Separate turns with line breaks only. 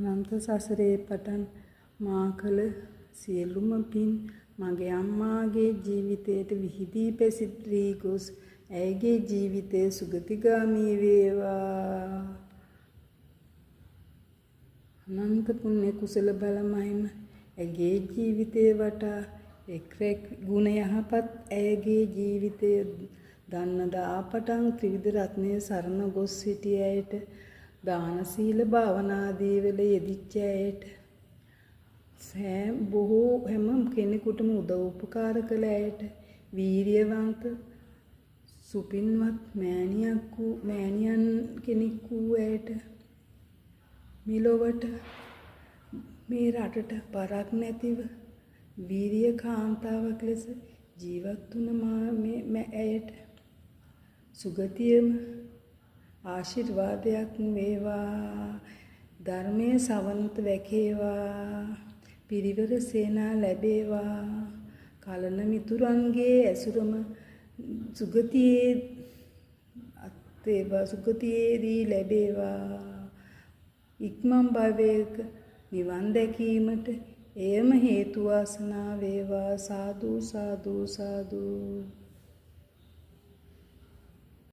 අනන්ත සසරේ පටන් මා කළ සියලුම පින් මගේ අම්මාගේ ජීවිතයට විහිදී පැසිරී ගොස් ඇයගේ ජීවිතය සුගතිගාමී වේවා. අනන්ත පුණ්‍ය කුසල බල මහිම ඇගේ ජීවිතය වටා එක් ගුණ යහපත් ඇයගේ ජීවිතය දන්න දාපටන් ත්‍රිවිධ රත්නය සරණ ගොස් සිටි ඇයට දාන සීල භාවනාදී වල යෙදිච්ච ඇයට බොහෝ හැම කෙනෙකුටම උදව් උපකාර කළ ඇයට වීරියවන්ත සුපින්වත් මෑණියන් කෙනෙක් වූ ඇයට මෙලොවට මේ රටට පරක් නැතිව වීරිය කාන්තාවක් ලෙස ජීවත් වුණ ඇයට සුගතියම ආශිර්වාදයක් වේවා. ධර්මයේ සවනත වැකේවා. පිරිවර සේනා ලැබේවා. කලන මිතුරන්ගේ ඇසුරම සුගතියේදී ලැබේවා. ඉක්මන් භවයක නිවන් දැකීමට එයම හේතු වාසනා වේවා. සාදු සාදු සාදු.